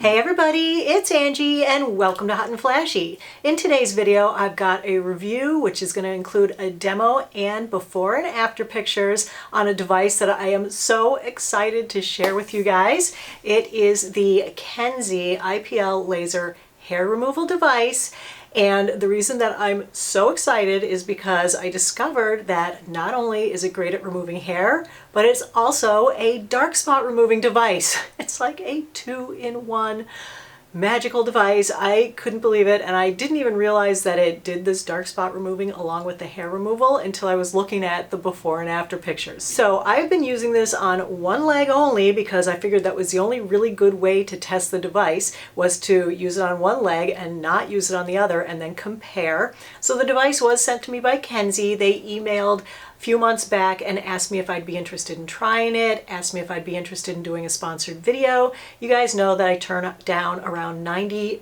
Hey everybody, it's Angie and welcome to Hot and Flashy. In today's video, I've got a review which is going to include a demo and before and after pictures on a device that I am so excited to share with you guys. It is the Kenzzi IPL laser hair removal device. And the reason that I'm so excited is because I discovered that not only is it great at removing hair, but it's also a dark spot removing device. It's like a two-in-one magical device. I couldn't believe it, and I didn't even realize that it did this dark spot removing along with the hair removal until I was looking at the before and after pictures. So I've been using this on one leg only because I figured that was the only really good way to test the device, was to use it on one leg and not use it on the other and then compare. So the device was sent to me by Kenzzi. They emailed a few months back and asked me if I'd be interested in trying it, asked me if I'd be interested in doing a sponsored video. You guys know that I turn down around 99%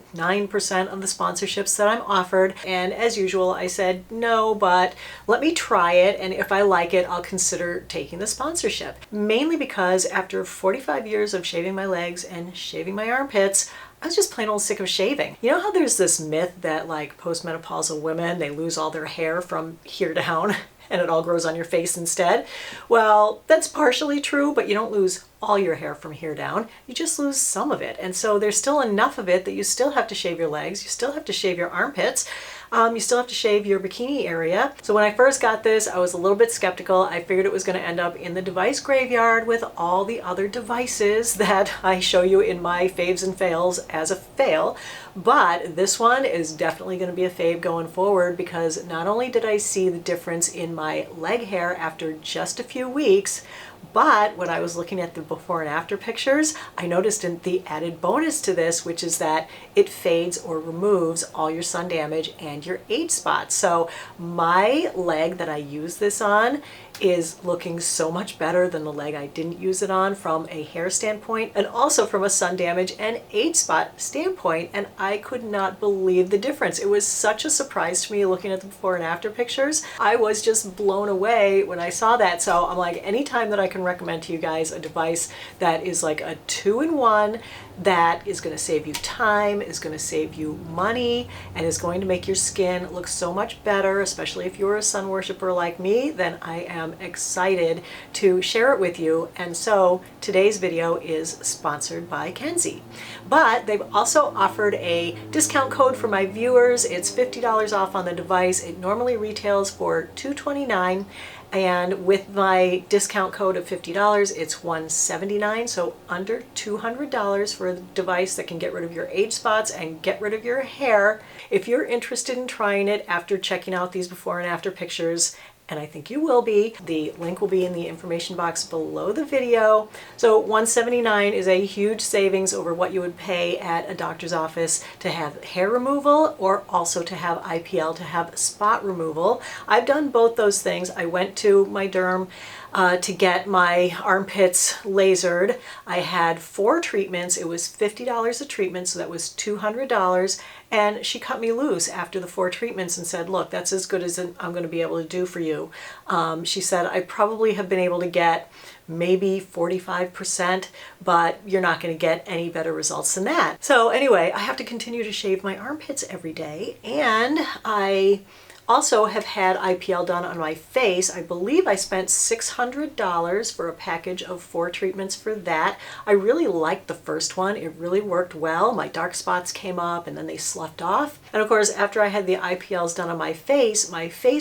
of the sponsorships that I'm offered, and as usual I said no, but let me try it, and if I like it I'll consider taking the sponsorship. Mainly because after 45 years of shaving my legs and shaving my armpits, I was just plain old sick of shaving. You know how there's this myth that like postmenopausal women, they lose all their hair from here down and it all grows on your face instead? Well, that's partially true, but you don't lose all your hair from here down. You just lose some of it. And so there's still enough of it that you still have to shave your legs, you still have to shave your armpits, you still have to shave your bikini area. So when I first got this, I was a little bit skeptical. I figured it was going to end up in the device graveyard with all the other devices that I show you in my faves and fails as a fail. But this one is definitely going to be a fave going forward, because not only did I see the difference in my leg hair after just a few weeks, but when I was looking at the before and after pictures, I noticed the added bonus to this, which is that it fades or removes all your sun damage and your age spots. So my leg that I use this on is looking so much better than the leg I didn't use it on from a hair standpoint, and also from a sun damage and age spot standpoint, and I could not believe the difference. It was such a surprise to me looking at the before and after pictures. I was just blown away when I saw that. So I'm like, anytime that I can recommend to you guys a device that is like a two-in-one, that is going to save you time, is going to save you money, and is going to make your skin look so much better, especially if you're a sun worshiper like me, then I am excited to share it with you. And so today's video is sponsored by Kenzzi. But they've also offered a discount code for my viewers. It's $50 off on the device. It normally retails for $229. And with my discount code of $50, it's $179, so under $200 for a device that can get rid of your age spots and get rid of your hair. If you're interested in trying it after checking out these before and after pictures, and I think you will be, the link will be in the information box below the video. So $179 is a huge savings over what you would pay at a doctor's office to have hair removal, or also to have IPL, to have spot removal. I've done both those things. I went to my derm to get my armpits lasered. I had 4 treatments. It was $50 a treatment, so that was $200. And she cut me loose after the 4 treatments and said, look, that's as good as I'm going to be able to do for you. She said, I probably have been able to get maybe 45%, but you're not going to get any better results than that. So anyway, I have to continue to shave my armpits every day, and I also have had IPL done on my face. I believe I spent $600 for a package of 4 treatments for that. I really liked the first one. It really worked well. My dark spots came up and then they sloughed off. And of course, after I had the IPLs done on my face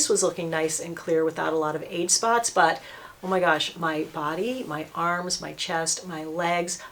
was looking nice and clear without a lot of age spots. But oh my gosh, my body, my arms, my chest, my legs,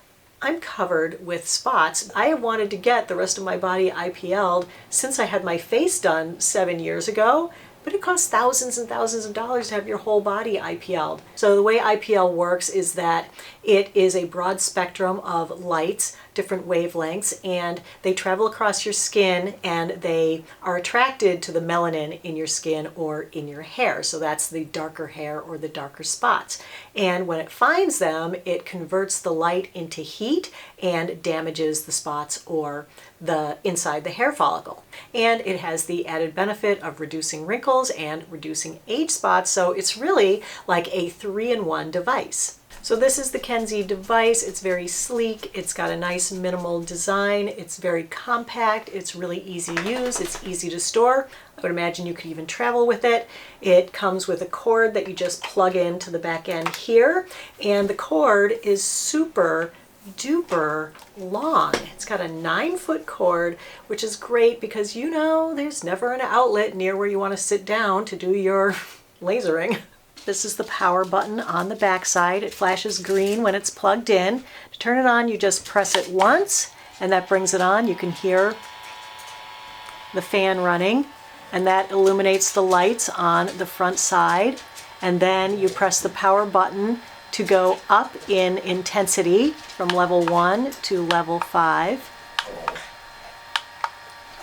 I'm covered with spots. I have wanted to get the rest of my body IPL'd since I had my face done 7 years ago, but it costs thousands and thousands of dollars to have your whole body IPL'd. So the way IPL works is that it is a broad spectrum of lights, different wavelengths, and they travel across your skin and they are attracted to the melanin in your skin or in your hair. So that's the darker hair or the darker spots. And when it finds them, it converts the light into heat and damages the spots or the inside the hair follicle. And it has the added benefit of reducing wrinkles and reducing age spots. So it's really like a 3-in-1 device. So this is the Kenzie Device. It's very sleek. It's got a nice minimal design. It's very compact. It's really easy to use. It's easy to store. I would imagine you could even travel with it. It comes with a cord that you just plug into the back end here. And the cord is super duper long. It's got a 9-foot cord, which is great because there's never an outlet near where you want to sit down to do your lasering. This is the power button on the back side. It flashes green when it's plugged in. To turn it on, you just press it once and that brings it on. You can hear the fan running and that illuminates the lights on the front side. And then you press the power button to go up in intensity from level 1 to level 5.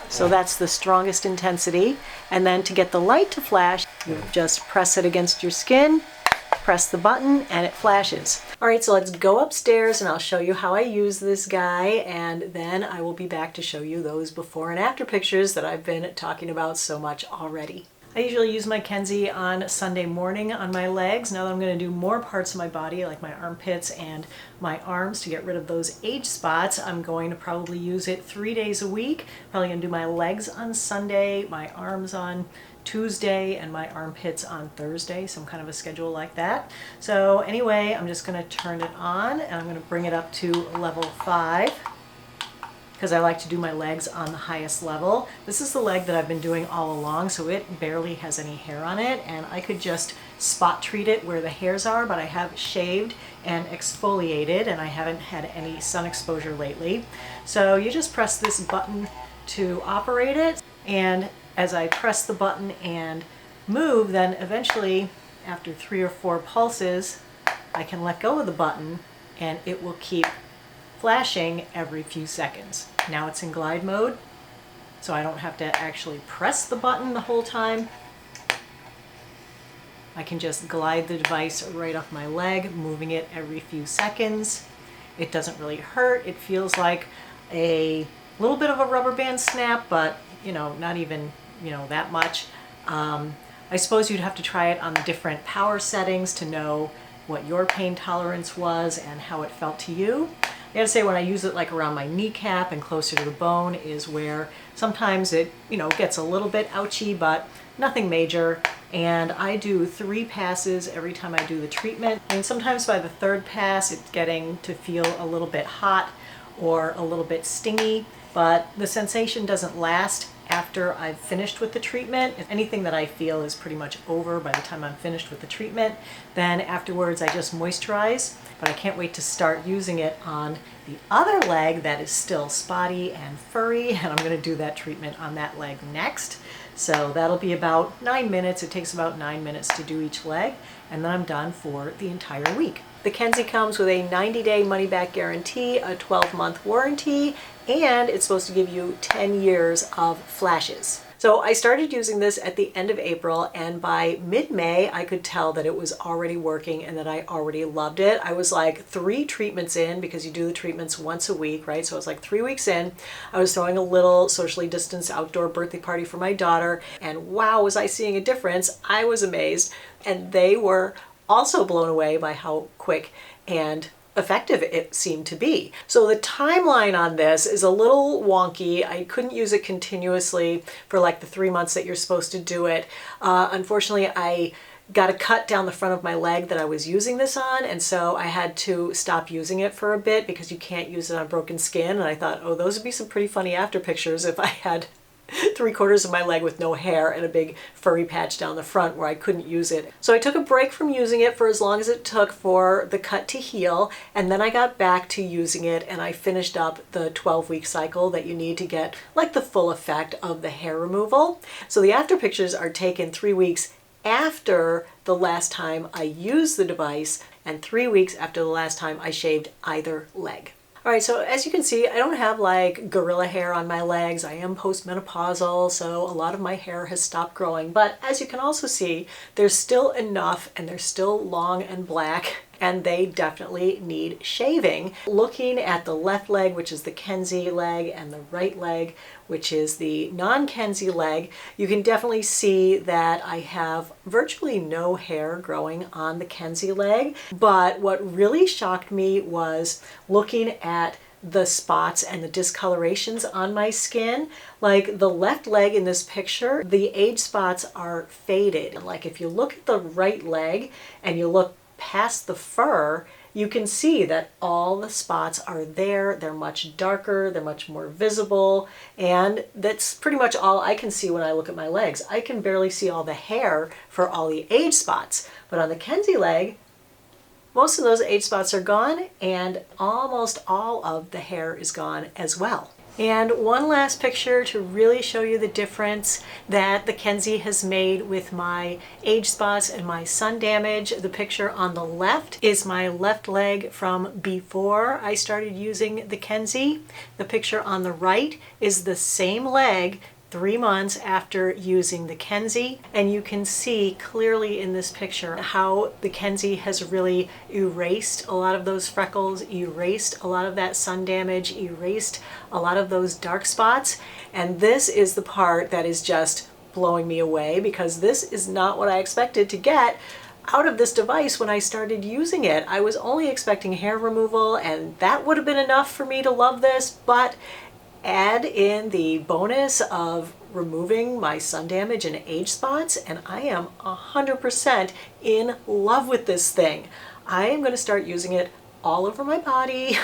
So that's the strongest intensity. And then to get the light to flash, you just press it against your skin, press the button, and it flashes. All right, so let's go upstairs and I'll show you how I use this guy, and then I will be back to show you those before and after pictures that I've been talking about so much already. I usually use my Kenzzi on Sunday morning on my legs. Now that I'm going to do more parts of my body, like my armpits and my arms, to get rid of those age spots, I'm going to probably use it 3 days a week. Probably going to do my legs on Sunday, my arms on Tuesday, and my armpits on Thursday, some kind of a schedule like that. So anyway, I'm just going to turn it on and I'm going to bring it up to level 5. Because I like to do my legs on the highest level. This is the leg that I've been doing all along, so it barely has any hair on it, and I could just spot treat it where the hairs are, but I have shaved and exfoliated, and I haven't had any sun exposure lately. So you just press this button to operate it, and as I press the button and move, then eventually, after 3 or 4 pulses, I can let go of the button, and it will keep flashing every few seconds. Now it's in glide mode, so I don't have to actually press the button the whole time. I can just glide the device right off my leg, moving it every few seconds. It doesn't really hurt. It feels like a little bit of a rubber band snap, but not even that much. I suppose you'd have to try it on the different power settings to know what your pain tolerance was and how it felt to you. I gotta say, when I use it like around my kneecap and closer to the bone is where sometimes it, gets a little bit ouchy, but nothing major. And I do 3 passes every time I do the treatment. And sometimes by the 3rd pass, it's getting to feel a little bit hot or a little bit stingy, but the sensation doesn't last after I've finished with the treatment. If anything that I feel is pretty much over by the time I'm finished with the treatment, then afterwards I just moisturize. But I can't wait to start using it on the other leg that is still spotty and furry, and I'm going to do that treatment on that leg next. So that'll be about 9 minutes. It takes about 9 minutes to do each leg, and then I'm done for the entire week. The Kenzzi comes with a 90-day money-back guarantee, a 12-month warranty, and it's supposed to give you 10 years of flashes. So I started using this at the end of April, and by mid-May I could tell that it was already working and that I already loved it. I was like 3 treatments in, because you do the treatments once a week, right? So I was like 3 weeks in. I was throwing a little socially distanced outdoor birthday party for my daughter, and wow, was I seeing a difference. I was amazed, and they were also blown away by how quick and effective it seemed to be. So the timeline on this is a little wonky. I couldn't use it continuously for like the 3 months that you're supposed to do it. Unfortunately, I got a cut down the front of my leg that I was using this on, and so I had to stop using it for a bit because you can't use it on broken skin. And I thought, oh, those would be some pretty funny after pictures if I had 3/4 of my leg with no hair and a big furry patch down the front where I couldn't use it. So I took a break from using it for as long as it took for the cut to heal, and then I got back to using it, and I finished up the 12-week cycle that you need to get like the full effect of the hair removal. So the after pictures are taken 3 weeks after the last time I used the device and 3 weeks after the last time I shaved either leg. All right, so as you can see, I don't have like gorilla hair on my legs. I am postmenopausal, so a lot of my hair has stopped growing. But as you can also see, there's still enough, and they're still long and black and they definitely need shaving. Looking at the left leg, which is the Kenzzi leg, and the right leg, which is the non-Kenzzi leg, you can definitely see that I have virtually no hair growing on the Kenzzi leg. But what really shocked me was looking at the spots and the discolorations on my skin. Like the left leg in this picture, the age spots are faded. Like if you look at the right leg and you look past the fur, you can see that all the spots are there. They're much darker, they're much more visible, and that's pretty much all I can see when I look at my legs. I can barely see all the hair for all the age spots. But on the Kenzzi leg, most of those age spots are gone, and almost all of the hair is gone as well. And one last picture to really show you the difference that the Kenzzi has made with my age spots and my sun damage. The picture on the left is my left leg from before I started using the Kenzzi. The picture on the right is the same leg 3 months after using the Kenzzi, and you can see clearly in this picture how the Kenzzi has really erased a lot of those freckles, erased a lot of that sun damage, erased a lot of those dark spots. And this is the part that is just blowing me away, because this is not what I expected to get out of this device when I started using it. I was only expecting hair removal, and that would have been enough for me to love this, but add in the bonus of removing my sun damage and age spots, and I am 100% in love with this thing. I am going to start using it all over my body.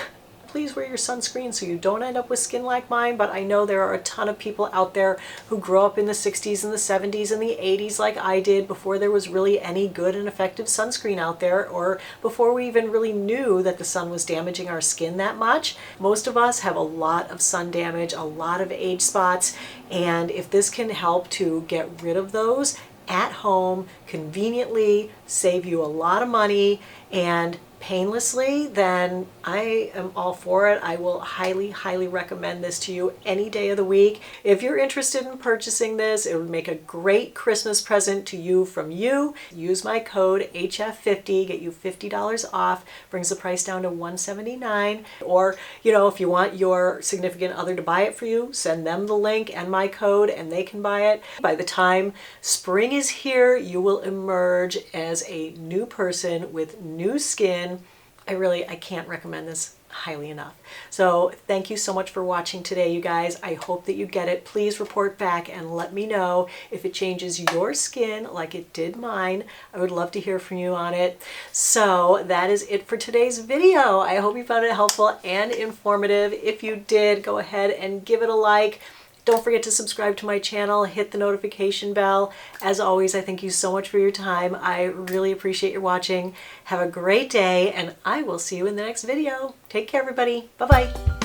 Please wear your sunscreen so you don't end up with skin like mine, but I know there are a ton of people out there who grew up in the 60s and the 70s and the 80s like I did, before there was really any good and effective sunscreen out there, or before we even really knew that the sun was damaging our skin that much. Most of us have a lot of sun damage, a lot of age spots, and if this can help to get rid of those at home, conveniently, save you a lot of money, and painlessly, then I am all for it. I will highly, highly recommend this to you any day of the week. If you're interested in purchasing this, it would make a great Christmas present to you from you. Use my code HF50, get you $50 off, brings the price down to $179. Or, if you want your significant other to buy it for you, send them the link and my code and they can buy it. By the time spring is here, you will emerge as a new person with new skin. I can't recommend this highly enough. So thank you so much for watching today, you guys. I hope that you get it. Please report back and let me know if it changes your skin like it did mine. I would love to hear from you on it. So that is it for today's video. I hope you found it helpful and informative. If you did, go ahead and give it a like. Don't forget to subscribe to my channel, hit the notification bell. As always, I thank you so much for your time. I really appreciate your watching. Have a great day, and I will see you in the next video. Take care, everybody. Bye-bye.